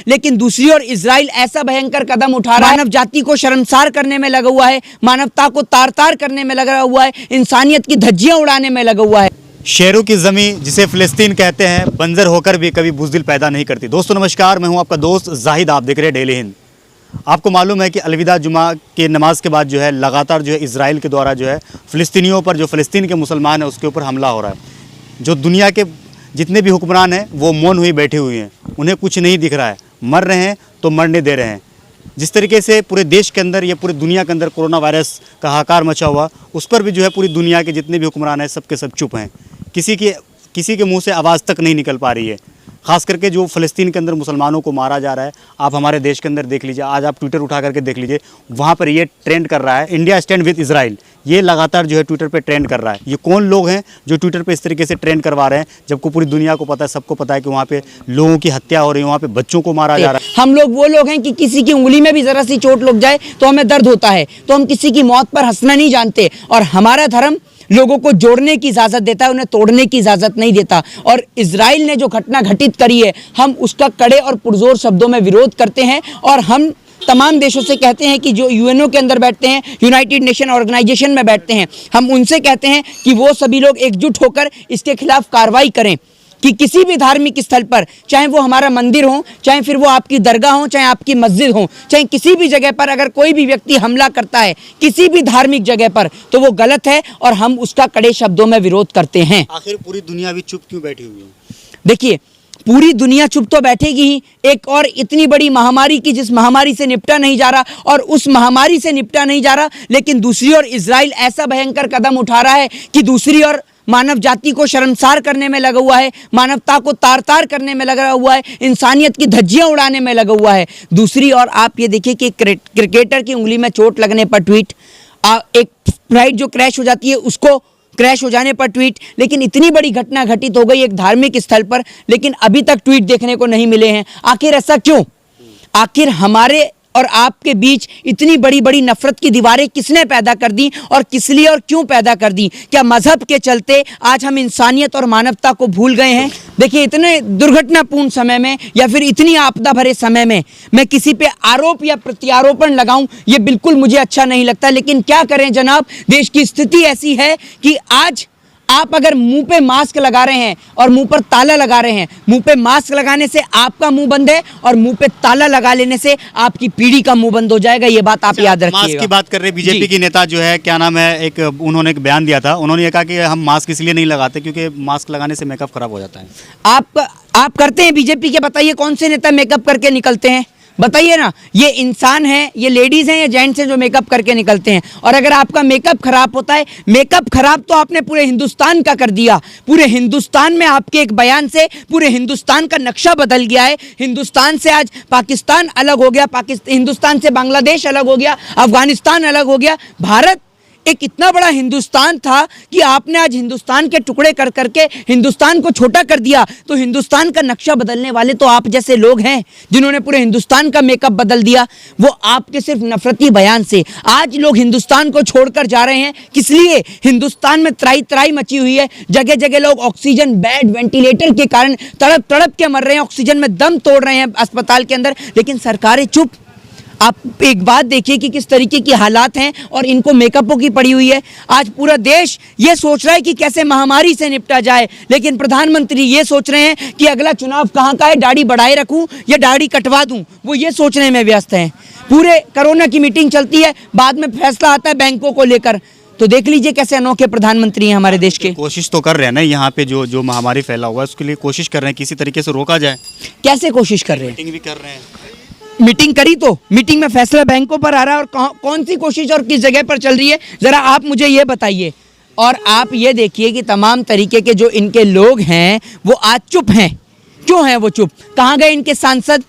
लेकिन दूसरी ओर इजराइल ऐसा भयंकर कदम उठा रहा है, मानव जाति को शर्मसार करने में लगा हुआ है, मानवता को तार तार करने में लगा हुआ है, इंसानियत की धज्जियां उड़ाने में लगा हुआ है। शेरों की ज़मीं जिसे फ़िलिस्तीन कहते हैं, बंजर होकर भी कभी बुज़दिल पैदा नहीं करती। दोस्तों नमस्कार, मैं हूं आपका दोस्त जाहिद, आप देख रहे हैं डेली हिंद। आपको मालूम है कि अलविदा जुमा के नमाज के बाद जो है लगातार जो है इजराइल के द्वारा जो है फ़िलिस्तीनियों पर, जो फ़िलिस्तीन के मुसलमान हैं उसके ऊपर हमला हो रहा है। जो दुनिया के जितने भी हुक्मरान हैं वो मौन हुई बैठे हुए हैं, उन्हें कुछ नहीं दिख रहा है, मर रहे हैं तो मरने दे रहे हैं। जिस तरीके से पूरे देश के अंदर या पूरी दुनिया के अंदर कोरोना वायरस का हाहाकार मचा हुआ, उस पर भी जो है पूरी दुनिया के जितने भी हुक्मरान हैं सब के सब चुप हैं। किसी के मुंह से आवाज़ तक नहीं निकल पा रही है। ख़ास करके जो फ़लस्तीन के अंदर मुसलमानों को मारा जा रहा है, आप हमारे देश के अंदर देख लीजिए, आज आप ट्विटर उठा करके देख लीजिए, वहाँ पर ये ट्रेंड कर रहा है, इंडिया स्टैंड विद इजराइल, ये लगातार जो है ट्विटर पे ट्रेंड कर रहा है। ये कौन लोग हैं जो ट्विटर पे इस तरीके से ट्रेंड करवा रहे हैं, जबकि पूरी दुनिया को पता है, सबको पता है कि वहाँ पे लोगों की हत्या हो रही है, वहाँ पे बच्चों को मारा जा रहा है। हम लोग वो लोग हैं कि किसी की उंगली में भी ज़रा सी चोट लग जाए तो हमें दर्द होता है, तो हम किसी की मौत पर हंसना नहीं जानते। और हमारा धर्म लोगों को जोड़ने की इजाज़त देता है, उन्हें तोड़ने की इजाज़त नहीं देता। और इजराइल ने जो घटना घटित करी है, हम उसका कड़े और पुरजोर शब्दों में विरोध करते हैं। और हम तमाम देशों से कहते हैं कि जो यूएनओ के अंदर बैठते हैं, यूनाइटेड नेशन ऑर्गेनाइजेशन में बैठते हैं, हम उनसे कहते हैं कि वो सभी लोग एकजुट होकर इसके खिलाफ कार्रवाई करें कि किसी भी धार्मिक स्थल पर, चाहे वो हमारा मंदिर हो, चाहे फिर वो आपकी दरगाह हो, चाहे आपकी मस्जिद हो, चाहे किसी भी जगह पर अगर कोई भी व्यक्ति हमला करता है किसी भी धार्मिक जगह पर, तो वो गलत है और हम उसका कड़े शब्दों में विरोध करते हैं। आखिर पूरी दुनिया भी चुप क्यों बैठी हुई है? देखिए, पूरी दुनिया चुप तो बैठेगी ही, एक और इतनी बड़ी महामारी की जिस महामारी से निपटा नहीं जा रहा, और उस महामारी से निपटा नहीं जा रहा, लेकिन दूसरी ओर इजराइल ऐसा भयंकर कदम उठा रहा है कि दूसरी ओर मानव जाति को शर्मसार करने में लगा हुआ है, मानवता को तार तार करने में लगा हुआ है, इंसानियत की धज्जियां उड़ाने में लगा हुआ है। दूसरी ओर आप ये देखिए कि क्रिकेटर की उंगली में चोट लगने पर ट्वीट, एक फ्लाइट जो क्रैश हो जाती है उसको क्रैश हो जाने पर ट्वीट, लेकिन इतनी बड़ी घटना घटित हो गई एक धार्मिक स्थल पर, लेकिन अभी तक ट्वीट देखने को नहीं मिले हैं। आखिर ऐसा क्यों? आखिर हमारे और आपके बीच इतनी बड़ी बड़ी नफरत की दीवारें किसने पैदा कर दी, और किस लिए और क्यों पैदा कर दी? क्या मजहब के चलते आज हम इंसानियत और मानवता को भूल गए हैं? देखिए, इतने दुर्घटनापूर्ण समय में या फिर इतनी आपदा भरे समय में मैं किसी पे आरोप या प्रत्यारोपण लगाऊं, ये बिल्कुल मुझे अच्छा नहीं लगता। लेकिन क्या करें जनाब, देश की स्थिति ऐसी है कि आज आप अगर मुंह पे मास्क लगा रहे हैं और मुंह पर ताला लगा रहे हैं, मुंह पे मास्क लगाने से आपका मुंह बंद है और मुंह पे ताला लगा लेने से आपकी पीढ़ी का मुंह बंद हो जाएगा। ये बात आप याद रखिएगा। मास्क की बात कर रहे बीजेपी की नेता जो है, क्या नाम है, उन्होंने एक बयान दिया था, उन्होंने ये कहा कि हम मास्क इसलिए नहीं लगाते क्योंकि मास्क लगाने से मेकअप खराब हो जाता है। आप करते हैं बीजेपी के? बताइए कौन से नेता मेकअप करके निकलते हैं? बताइए ना। ये इंसान है, ये लेडीज हैं या जेंट्स हैं जो मेकअप करके निकलते हैं? और अगर आपका मेकअप खराब होता है, मेकअप खराब तो आपने पूरे हिंदुस्तान का कर दिया। पूरे हिंदुस्तान में आपके एक बयान से पूरे हिंदुस्तान का नक्शा बदल गया है। हिंदुस्तान से आज पाकिस्तान अलग हो गया, हिंदुस्तान से बांग्लादेश अलग हो गया, अफगानिस्तान अलग हो गया। भारत एक इतना बड़ा हिंदुस्तान था कि आपने आज हिंदुस्तान के टुकड़े कर करके हिंदुस्तान को छोटा कर दिया। तो हिंदुस्तान का नक्शा बदलने वाले तो आप जैसे लोग हैं जिन्होंने पूरे हिंदुस्तान का मेकअप बदल दिया, वो आपके सिर्फ नफरती बयान से। आज लोग हिंदुस्तान को छोड़कर जा रहे हैं, किस लिए? हिंदुस्तान में त्राई त्राई मची हुई है, जगह जगह लोग ऑक्सीजन बेड, वेंटिलेटर के कारण तड़प तड़प के मर रहे हैं, ऑक्सीजन में दम तोड़ रहे हैं अस्पताल के अंदर, लेकिन सरकारें चुप। आप एक बात देखिए कि किस तरीके की हालात हैं और इनको मेकअपों की पड़ी हुई है। आज पूरा देश ये सोच रहा है कि कैसे महामारी से निपटा जाए, लेकिन प्रधानमंत्री ये सोच रहे हैं कि अगला चुनाव कहाँ का है, दाढ़ी बढ़ाए रखूं या दाढ़ी कटवा दूं, वो ये सोचने में व्यस्त हैं। पूरे कोरोना की मीटिंग चलती है, बाद में फैसला आता है बैंकों को लेकर। तो देख लीजिए कैसे अनोखे प्रधानमंत्री हैं हमारे देश के। कोशिश तो कर रहे हैं ना, यहाँ पे जो महामारी फैला हुआ है उसके लिए कोशिश कर रहे हैं किसी तरीके से रोका जाए। कैसे कोशिश कर रहे हैं? मीटिंग भी कर रहे हैं। मीटिंग करी तो मीटिंग में फैसला बैंकों पर आ रहा है, और कौन सी कोशिश और किस जगह पर चल रही है, जरा आप मुझे ये बताइए। और आप ये देखिए कि तमाम तरीके के जो इनके लोग हैं वो आज चुप हैं। क्यों हैं वो चुप? कहाँ गए इनके सांसद?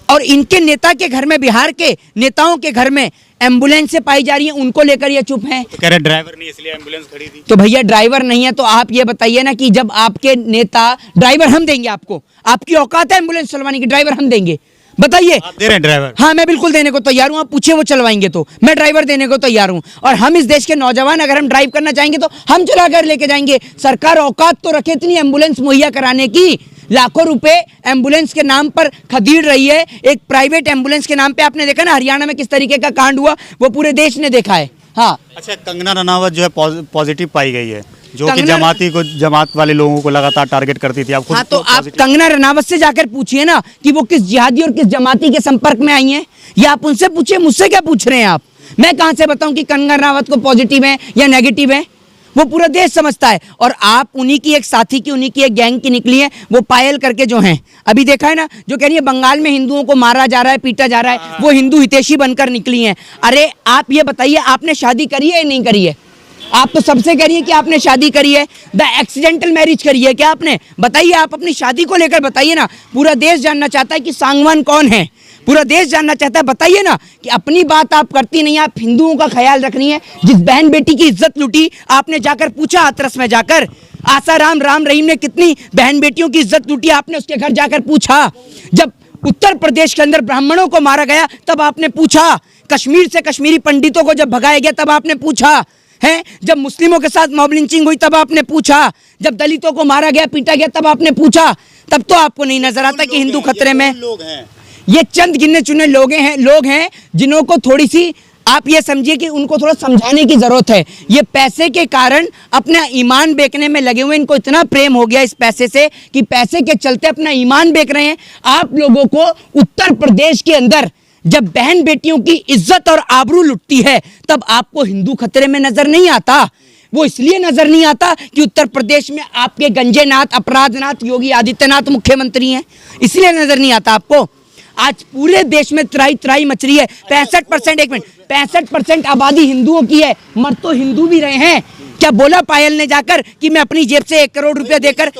और इनके नेता के घर में, बिहार के नेताओं के घर में एम्बुलेंस से पाई जा रही है, उनको लेकर ये चुप हैं। तो कह रहे ड्राइवर नहीं इसलिए एम्बुलेंस खड़ी थी। तो भैया ड्राइवर नहीं है तो आप ये बताइए ना कि जब आपके नेता, ड्राइवर हम देंगे आपको, आपकी औकात है एम्बुलेंस चलवाने की, ड्राइवर हम देंगे, बताइए। आप दे रहे हैं ड्राइवर? हाँ, मैं बिल्कुल देने को तैयार हूँ। आप पूछिए वो चलवाएंगे तो मैं ड्राइवर देने को तैयार हूँ। और हम इस देश के नौजवान अगर हम ड्राइव करना चाहेंगे तो हम चला कर लेके जाएंगे। सरकार औकात तो रखे इतनी एम्बुलेंस मुहैया कराने की, लाखों रुपए एम्बुलेंस के नाम पर खदीड़ रही है। एक प्राइवेट एम्बुलेंस के नाम पे आपने देखा ना हरियाणा में किस तरीके का कांड हुआ, वो पूरे देश ने देखा है। हाँ, अच्छा, कंगना रनावत जो है पॉजिटिव पाई गई है, जो कि कंगना- जमात वाले लोगों को लगातार टारगेट करती थी। आप खुद हाँ, तो आप positive- कंगना रनावत से जाकर पूछिए ना कि वो किस जिहादी और किस जमाती के संपर्क में आई हैं, या आप उनसे पूछिए, मुझसे क्या पूछ रहे हैं आप? मैं कहां से बताऊं कि कंगना रनावत को पॉजिटिव है या नेगेटिव है? वो पूरा देश समझता है। और आप उन्हीं की एक साथी की, उन्हीं की एक गैंग की निकली है, वो पायल करके जो हैं, अभी देखा है ना, जो कह रही है बंगाल में हिंदुओं को मारा जा रहा है, पीटा जा रहा है, वो हिंदू हितैषी बनकर निकली हैं। अरे आप ये बताइए, आपने शादी करी है या नहीं करी है? आप तो सबसे कह रही है कि आपने शादी करी है, द एक्सीडेंटल मैरिज करी है क्या आपने? बताइए, आप अपनी शादी को लेकर बताइए ना। पूरा देश जानना चाहता है कि सांगवान कौन है, पूरा देश जानना चाहता है। बताइए ना कि अपनी बात आप करती नहीं, आप हिंदुओं का ख्याल रख रही हैं। जिस बहन बेटी की इज्जत लूटी, आपने जाकर पूछा हाथरस में जाकर? आसाराम राम रहीम ने कितनी बहन बेटियों की इज्जत लूटी, आपने उसके घर जाकर पूछा? जब उत्तर प्रदेश के अंदर ब्राह्मणों को मारा गया तब आपने पूछा? कश्मीर से कश्मीरी पंडितों को जब भगाया गया तब आपने पूछा है? जब मुस्लिमों के साथ मॉब लिंचिंग हुई तब आपने पूछा? जब दलितों को मारा गया, पीटा गया, तब आपने पूछा? तब तो आपको नहीं नजर आता कि हिंदू खतरे में। लोग हैं, ये चंद गिने चुने लोग हैं जिन्हों को थोड़ी सी, आप ये समझिए कि उनको थोड़ा समझाने की जरूरत है। ये पैसे के कारण अपना ईमान बेचने में लगे हुए, इनको इतना प्रेम हो गया इस पैसे से कि पैसे के चलते अपना ईमान बेच रहे हैं। आप लोगों को उत्तर प्रदेश के अंदर जब बहन बेटियों की इज्जत और आबरू लुटती है तब आपको हिंदू खतरे में नजर नहीं आता। वो इसलिए नजर नहीं आता कि उत्तर प्रदेश में आपके गंजेनाथ, अपराधनाथ योगी आदित्यनाथ मुख्यमंत्री हैं, इसलिए नजर नहीं आता आपको। आज पूरे देश में त्राही मच रही है। 65%, एक मिनट, 65% आबादी हिंदुओं की है। मर तो हिंदू भी रहे हैं। क्या बोला पायल ने जाकर कि मैं अपनी जेब से 1 करोड़ रुपया देकर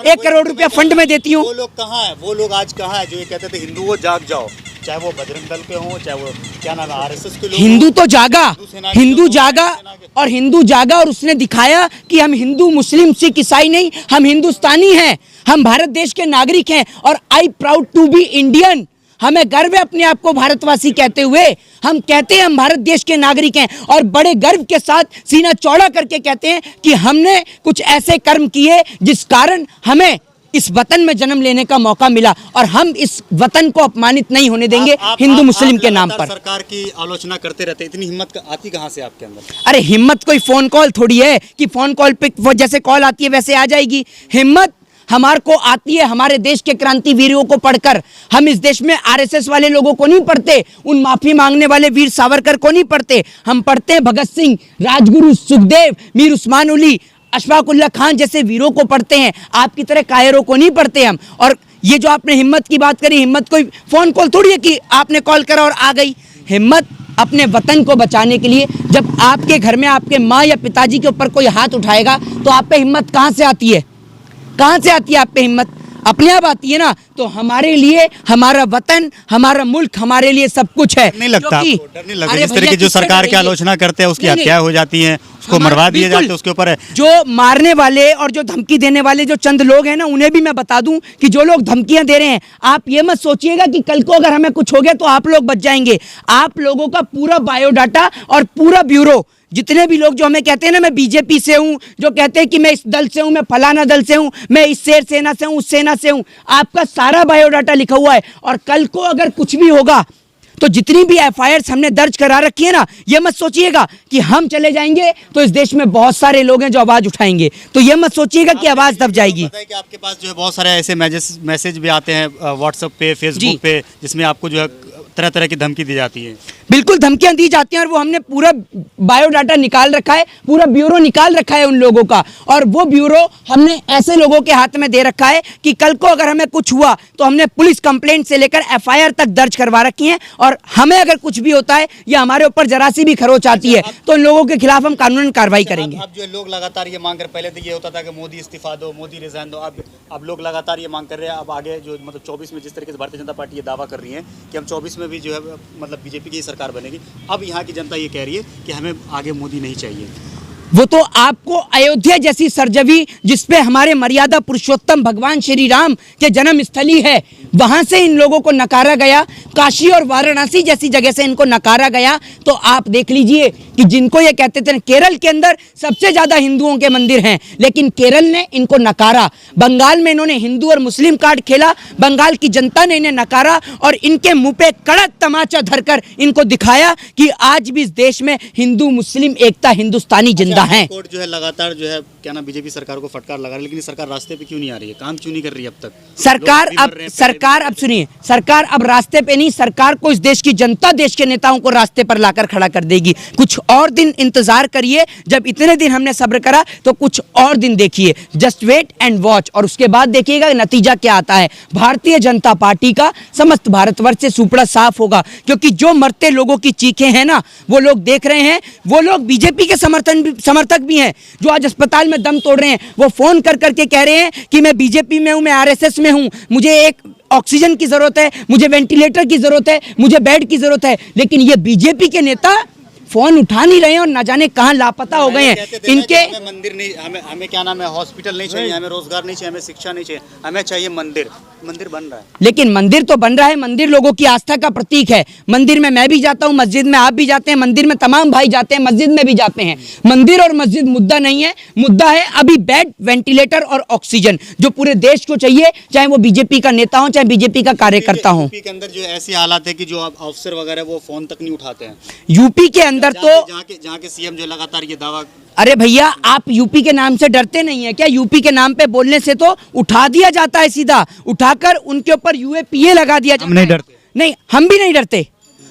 1 करोड़ रुपया फंड में देती हूँ? वो लोग कहाँ है? वो लोग आज कहाँ है जो ये कहते थे हिंदुओं जाग जाओ, चाहे वो बजरंग दल के हों, चाहे वो क्या नाम है आरएसएस के लोग। हिंदू तो जागा, हिंदू जागा, और और हिंदू जागा और उसने दिखाया कि हम हिंदू, मुस्लिम, सिख, ईसाई नहीं, हम हिंदुस्तानी हैं, हम भारत देश के नागरिक हैं। और I proud to be Indian, हमें गर्व है अपने आप को भारतवासी कहते हुए। हम कहते हैं हम भारत देश के नागरिक हैं और बड़े गर्व के साथ सीना चौड़ा करके कहते हैं कि हमने कुछ ऐसे कर्म किए जिस कारण हमें इस वतन में जन्म लेने का मौका मिला, और हम इस वतन को अपमानित नहीं होने देंगे हिंदू मुस्लिम के नाम पर। सरकार की आलोचना करते रहते, इतनी हिम्मत आती कहाँ से आपके अंदर? अरे हिम्मत कोई फोन कॉल थोड़ी है कि फोन कॉल पे जैसे कॉल आती है वैसे आ जाएगी। हिम्मत हमारे को आती है हमारे देश के क्रांतिवीरों को पढ़कर। हम इस देश में आरएसएस वाले लोगों को नहीं पढ़ते, उन माफी मांगने वाले वीर सावरकर को नहीं पढ़ते। हम पढ़ते हैं भगत सिंह, राजगुरु, सुखदेव, मीर उस्मान उली, अशफाक उल्लाह खान जैसे वीरों को पढ़ते हैं। आपकी तरह कायरों को नहीं पढ़ते हम। और ये जो आपने हिम्मत की बात करी, हिम्मत कोई फोन कॉल थोड़ी है कि आपने कॉल करा और आ गई। हिम्मत अपने वतन को बचाने के लिए, जब आपके घर में आपके माँ या पिताजी के ऊपर कोई हाथ उठाएगा तो आप पे हिम्मत कहाँ से आती है? कहाँ से आती है आप पे हिम्मत? अपने आप आती है ना। तो हमारे लिए हमारा वतन, हमारा मुल्क, हमारे लिए सब कुछ है। नहीं लगता आपको? डर नहीं लगता? अरे जिस तरह भैया, की जो किससे सरकार की डरेंगे? आलोचना करते हैं उसकी नहीं, नहीं। हत्याएं हो जाती हैं, उसको मरवा दिए जाते हैं, उसके ऊपर जो मारने वाले और जो धमकी देने वाले जो चंद लोग हैं ना, उन्हें भी मैं बता दूं कि जो लोग धमकियां दे रहे हैं, आप ये मत सोचिएगा कि कल को अगर हमें कुछ हो गया तो आप लोग बच जाएंगे। आप लोगों का पूरा बायोडाटा और पूरा ब्यूरो, जितने भी लोग जो हमें कहते हैं ना मैं बीजेपी से हूं, जो कहते हैं कि मैं इस दल से हूं, मैं फलाना दल से हूं, मैं इस शेर सेना से हूं, उस सेना से हूं, आपका सारा बायोडाटा लिखा हुआ है। और कल को अगर कुछ भी होगा तो जितनी भी एफआईआर हमने दर्ज करा रखी है ना, ये मत सोचिएगा कि हम चले जाएंगे तो इस देश में बहुत सारे लोग हैं जो आवाज उठाएंगे। तो ये मत सोचिएगा कि आवाज दब जाएगी। पता है कि आपके पास जो है बहुत सारे ऐसे मैसेज भी आते हैं व्हाट्सएप पे, फेसबुक पे, जिसमें आपको जो है तरह तरह की धमकी दी जाती है। बिल्कुल धमकियां दी जाती हैं और वो हमने पूरा बायोडाटा निकाल रखा है, पूरा ब्यूरो निकाल रखा है उन लोगों का। और वो ब्यूरो हमने ऐसे लोगों के हाथ में दे रखा है कि कल को अगर हमें कुछ हुआ तो हमने पुलिस कंप्लेंट से लेकर एफआईआर तक दर्ज करवा रखी है। और हमें अगर कुछ भी होता है या हमारे ऊपर जरा सी भी खरोच आती है तो उन लोगों के खिलाफ हम कानूनन कार्रवाई करेंगे। अब जो लोग लगातार ये मांग कर, पहले तो ये होता था कि मोदी इस्तीफा दो, मोदी रिजाइन दो, अब लोग लगातार ये मांग कर रहे हैं। अब आगे जो मतलब 24 में जिस तरीके से भारतीय जनता पार्टी ये दावा कर रही है कि हम 24 में भी जो है मतलब बीजेपी की सरकार बनेगी, अब यहाँ की जनता ये कह रही है कि हमें आगे मोदी नहीं चाहिए। वो तो आपको अयोध्या जैसी सरजमी जिसपे हमारे मर्यादा पुरुषोत्तम भगवान श्री राम के जन्म स्थली है, वहां से इन लोगों को नकारा गया। काशी और वाराणसी जैसी जगह से इनको नकारा गया। तो आप देख लीजिए कि जिनको ये कहते थे केरल के अंदर सबसे ज्यादा हिंदुओं के मंदिर हैं, लेकिन केरल ने इनको नकारा। बंगाल में इन्होंने हिंदू और मुस्लिम कार्ड खेला, बंगाल की जनता ने इन्हें नकारा और इनके मुंह पे कड़क तमाचा धरकर इनको दिखाया कि आज भी इस देश में हिंदू मुस्लिम एकता हिंदुस्तानी जिंदा है। कोर्ट जो है लगातार जो है क्या ना बीजेपी सरकार को फटकार लगा रही है, लेकिन सरकार रास्ते पे क्यों नहीं आ रही है, काम क्यों नहीं कर रही है अब तक? सरकार अब सुनिए, सरकार अब रास्ते पे नहीं, सरकार को इस देश की जनता देश के नेताओं को रास्ते पर लाकर खड़ा कर देगी। कुछ और दिन इंतजार करिए, जब इतने दिन हमने सब्र करा तो कुछ और दिन देखिए, जस्ट वेट एंड वॉच, और उसके बाद देखिएगा नतीजा क्या आता है। भारतीय जनता पार्टी का समस्त भारतवर्ष से सुपड़ा साफ होगा, क्योंकि जो मरते लोगों की चीखें हैं ना, वो लोग देख रहे हैं। वो लोग बीजेपी के समर्थक भी हैं जो आज अस्पताल में दम तोड़ रहे हैं। वो फोन कर करके कह रहे हैं कि मैं बीजेपी में हूं, मैं आरएसएस में हूं, मुझे एक ऑक्सीजन की जरूरत है, मुझे वेंटिलेटर की जरूरत है, मुझे बेड की जरूरत है। लेकिन ये बीजेपी के नेता फोन उठा नहीं रहे हैं और ना जाने कहां लापता हो गए हैं। इनके हमें मंदिर नहीं, हमें क्या नाम है, हॉस्पिटल नहीं चाहिए, हमें रोजगार नहीं चाहिए, हमें शिक्षा नहीं चाहिए, हमें चाहिए मंदिर। मंदिर बन रहा है, लेकिन मंदिर तो बन रहा है, मंदिर लोगों की आस्था का प्रतीक है। मंदिर में मैं भी जाता हूं, मस्जिद में आप भी जाते हैं, मंदिर में तमाम भाई जाते हैं, मस्जिद में भी जाते हैं। मंदिर और मस्जिद मुद्दा नहीं है, मुद्दा है अभी बेड, वेंटिलेटर और ऑक्सीजन, जो पूरे देश को चाहिए, चाहे वो बीजेपी का नेता हो, चाहे बीजेपी का कार्यकर्ता हो। यूपी के अंदर जो ऐसी हालात है कि जो अफसर वगैरह वो फोन तक नहीं उठाते हैं। यूपी के अंदर तो जहाँ के सीएम जो लगातार ये दावा, अरे भैया आप यूपी के नाम से डरते नहीं है क्या? यूपी के नाम पे बोलने से तो उठा दिया जाता है, सीधा उठाकर उनके ऊपर यूएपीए लगा दिया जाता है। हम नहीं डरते, नहीं, हम भी नहीं डरते,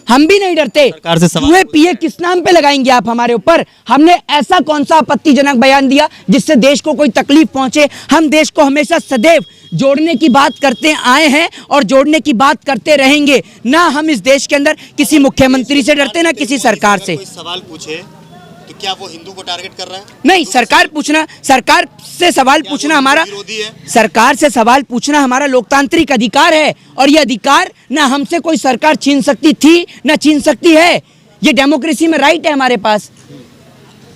हम भी नहीं डरते। सरकार से सवाल यूएपीए किस नाम पे लगाएंगे आप हमारे ऊपर? हमने ऐसा कौन सा आपत्तिजनक बयान दिया जिससे देश को कोई तकलीफ पहुंचे? हम देश को हमेशा सदैव जोड़ने की बात करते आए हैं और जोड़ने की बात करते रहेंगे। ना हम इस देश के अंदर किसी मुख्यमंत्री से डरते, ना किसी सरकार से। कोई सवाल पूछे तो क्या वो हिंदू को टारगेट कर रहा है? नहीं, सरकार से सवाल पूछना हमारा, विरोधी है? सरकार से सवाल पूछना हमारा लोकतांत्रिक अधिकार है, और ये अधिकार ना हमसे कोई सरकार छीन सकती थी ना छीन सकती है। ये डेमोक्रेसी में राइट है हमारे पास।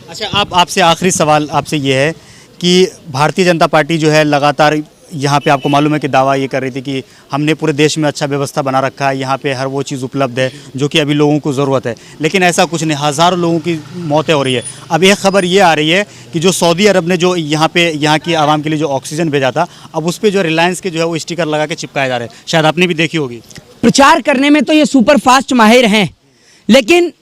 अच्छा, आपसे आखिरी सवाल आपसे ये है कि भारतीय जनता पार्टी जो है लगातार यहाँ पे आपको मालूम है कि दावा ये कर रही थी कि हमने पूरे देश में अच्छा व्यवस्था बना रखा है, यहाँ पे हर वो चीज़ उपलब्ध है जो कि अभी लोगों को ज़रूरत है, लेकिन ऐसा कुछ नहीं, हज़ारों लोगों की मौतें हो रही है। अब एक खबर ये आ रही है कि जो सऊदी अरब ने जो यहाँ की आवाम के लिए जो ऑक्सीजन भेजा था, अब उस पर जो रिलायंस के जो है वो स्टिकर लगा के चिपकाए जा रहे हैं, शायद आपने भी देखी होगी। प्रचार करने में तो ये सुपर फास्ट माहिर हैं, लेकिन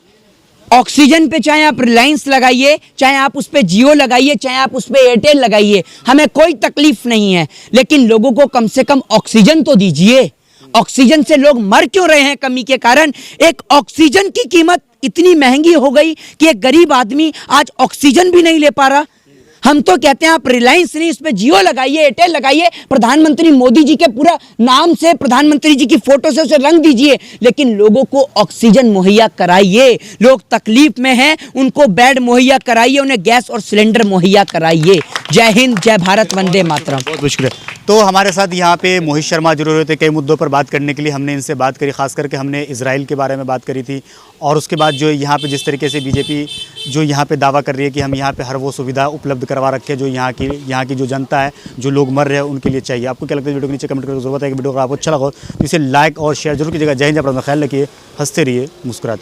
ऑक्सीजन पे चाहे आप रिलायंस लगाइए, चाहे आप उस पे जियो लगाइए, चाहे आप उस पे एयरटेल लगाइए, हमें कोई तकलीफ नहीं है। लेकिन लोगों को कम से कम ऑक्सीजन तो दीजिए। ऑक्सीजन से लोग मर क्यों रहे हैं कमी के कारण? एक ऑक्सीजन की कीमत इतनी महंगी हो गई कि एक गरीब आदमी आज ऑक्सीजन भी नहीं ले पा रहा। हम तो कहते हैं आप रिलायंस नहीं, इस पे जियो लगाइए, एयरटेल लगाइए, प्रधानमंत्री मोदी जी के पूरा नाम से, प्रधानमंत्री जी की फोटो से उसे रंग दीजिए, लेकिन लोगों को ऑक्सीजन मुहैया कराइए। लोग तकलीफ में हैं, उनको बेड मुहैया कराइए, उन्हें गैस और सिलेंडर मुहैया कराइए। जय हिंद, जय भारत, वंदे मातरम। बहुत मुश्किल है। तो हमारे साथ यहाँ पे मोहित शर्मा जरूर होते, कई मुद्दों पर बात करने के लिए हमने इनसे बात करी, खास करके हमने इजराइल के बारे में बात करी थी, और उसके बाद जो यहाँ पे जिस तरीके से बीजेपी जो यहाँ पे दावा कर रही है कि हम यहाँ पे हर वो सुविधा उपलब्ध करवा रखे जो यहाँ की जो जनता है, जो लोग मर रहे हैं उनके लिए चाहिए। आपको क्या लगता है? वीडियो के नीचे कमेंट करने की जरूरत है कि वीडियो को आपको अच्छा लगा तो इसे लाइक और शेयर जरूर कीजिएगा। जय हिंद, अपना ख्याल रखिए, हंसते रहिए, मुस्कुराते